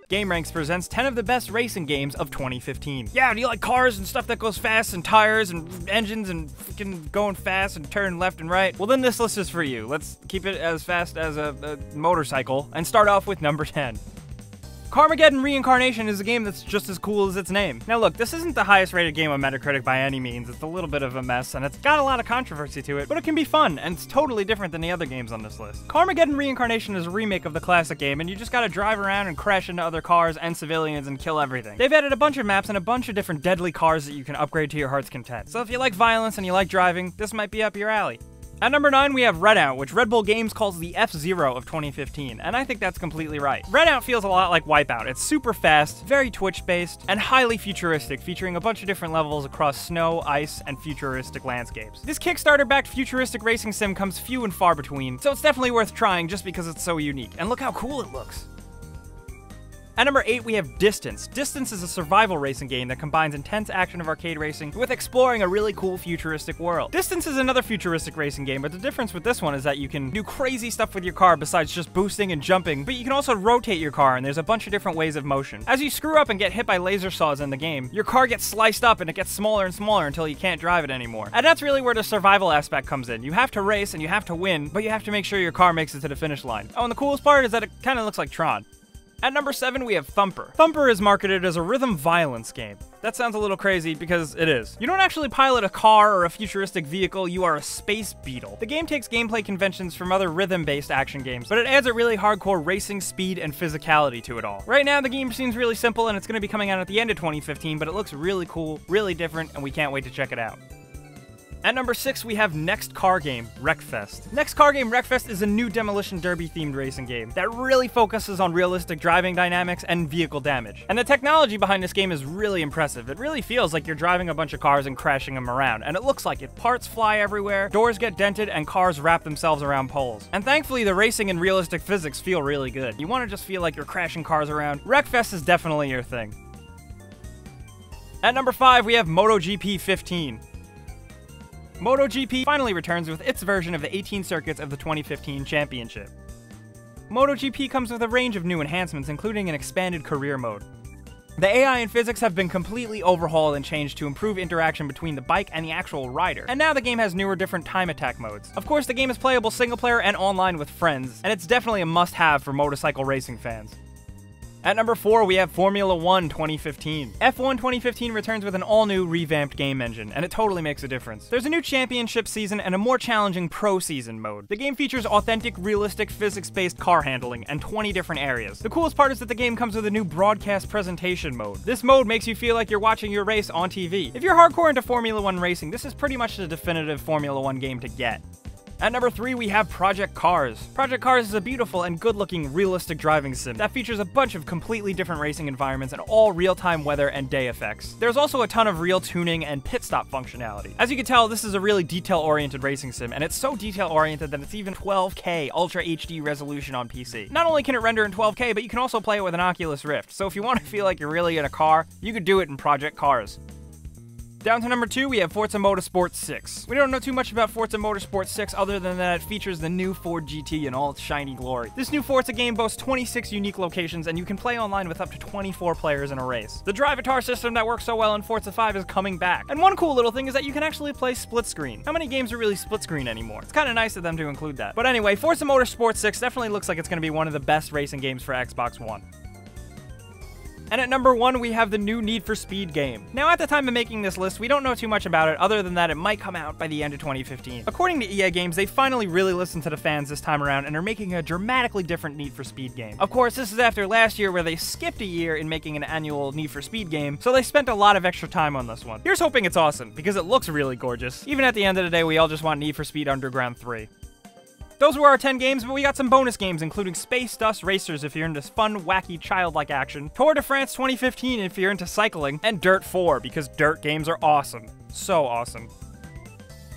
GameRanks presents 10 of the best racing games of 2015. Yeah, do you like cars and stuff that goes fast and tires and engines and freaking going fast and turn left and right? Well, then this list is for you. Let's keep it as fast as a motorcycle and start off with number 10. Carmageddon Reincarnation is a game that's just as cool as its name. Now look, this isn't the highest rated game on Metacritic by any means. It's a little bit of a mess, and it's got a lot of controversy to it, but it can be fun, and it's totally different than the other games on this list. Carmageddon Reincarnation is a remake of the classic game, and you just gotta drive around and crash into other cars and civilians and kill everything. They've added a bunch of maps and a bunch of different deadly cars that you can upgrade to your heart's content. So if you like violence and you like driving, this might be up your alley. At number 9, we have Redout, which Red Bull Games calls the F-Zero of 2015, and I think that's completely right. Redout feels a lot like Wipeout. It's super fast, very Twitch-based, and highly futuristic, featuring a bunch of different levels across snow, ice, and futuristic landscapes. This Kickstarter-backed futuristic racing sim comes few and far between, so it's definitely worth trying just because it's so unique. And look how cool it looks! At number 8, we have Distance. Distance is a survival racing game that combines intense action of arcade racing with exploring a really cool futuristic world. Distance is another futuristic racing game, but the difference with this one is that you can do crazy stuff with your car besides just boosting and jumping, but you can also rotate your car, and there's a bunch of different ways of motion. As you screw up and get hit by laser saws in the game, your car gets sliced up and it gets smaller and smaller until you can't drive it anymore. And that's really where the survival aspect comes in. You have to race and you have to win, but you have to make sure your car makes it to the finish line. Oh, and the coolest part is that it kind of looks like Tron. At number 7, we have Thumper. Thumper is marketed as a rhythm violence game. That sounds a little crazy because it is. You don't actually pilot a car or a futuristic vehicle, you are a space beetle. The game takes gameplay conventions from other rhythm-based action games, but it adds a really hardcore racing, speed, and physicality to it all. Right now, the game seems really simple and it's going to be coming out at the end of 2015, but it looks really cool, really different, and we can't wait to check it out. At number 6, we have Next Car Game, Wreckfest. Next Car Game, Wreckfest is a new Demolition Derby-themed racing game that really focuses on realistic driving dynamics and vehicle damage. And the technology behind this game is really impressive. It really feels like you're driving a bunch of cars and crashing them around, and it looks like it. Parts fly everywhere, doors get dented, and cars wrap themselves around poles. And thankfully, the racing and realistic physics feel really good. You want to just feel like you're crashing cars around. Wreckfest is definitely your thing. At number 5, we have MotoGP 15. MotoGP finally returns with its version of the 18 circuits of the 2015 championship. MotoGP comes with a range of new enhancements, including an expanded career mode. The AI and physics have been completely overhauled and changed to improve interaction between the bike and the actual rider, and now the game has newer different time attack modes. Of course, the game is playable single player and online with friends, and it's definitely a must-have for motorcycle racing fans. At number 4, we have Formula 1 2015. F1 2015 returns with an all-new, revamped game engine, and it totally makes a difference. There's a new championship season and a more challenging pro season mode. The game features authentic, realistic, physics-based car handling and 20 different areas. The coolest part is that the game comes with a new broadcast presentation mode. This mode makes you feel like you're watching your race on TV. If you're hardcore into Formula 1 racing, this is pretty much the definitive Formula 1 game to get. At number 3, we have Project Cars. Project Cars is a beautiful and good-looking realistic driving sim that features a bunch of completely different racing environments and all real-time weather and day effects. There's also a ton of real tuning and pit stop functionality. As you can tell, this is a really detail-oriented racing sim, and it's so detail-oriented that it's even 12K Ultra HD resolution on PC. Not only can it render in 12K, but you can also play it with an Oculus Rift, so if you want to feel like you're really in a car, you could do it in Project Cars. Down to number 2, we have Forza Motorsport 6. We don't know too much about Forza Motorsport 6 other than that it features the new Ford GT in all its shiny glory. This new Forza game boasts 26 unique locations, and you can play online with up to 24 players in a race. The Drivatar system that works so well in Forza 5 is coming back. And one cool little thing is that you can actually play split screen. How many games are really split screen anymore? It's kind of nice of them to include that. But anyway, Forza Motorsport 6 definitely looks like it's going to be one of the best racing games for Xbox One. And at number 1, we have the new Need for Speed game. Now, at the time of making this list, we don't know too much about it other than that it might come out by the end of 2015. According to EA Games, they finally really listened to the fans this time around and are making a dramatically different Need for Speed game. Of course, this is after last year where they skipped a year in making an annual Need for Speed game, so they spent a lot of extra time on this one. Here's hoping it's awesome, because it looks really gorgeous. Even at the end of the day, we all just want Need for Speed Underground 3. Those were our 10 games, but we got some bonus games, including Space Dust Racers if you're into fun, wacky, childlike action, Tour de France 2015 if you're into cycling, and Dirt 4 because dirt games are awesome. So awesome.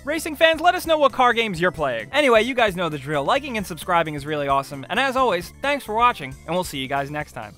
Racing fans, let us know what car games you're playing. Anyway, you guys know the drill. Liking and subscribing is really awesome, and as always, thanks for watching, and we'll see you guys next time.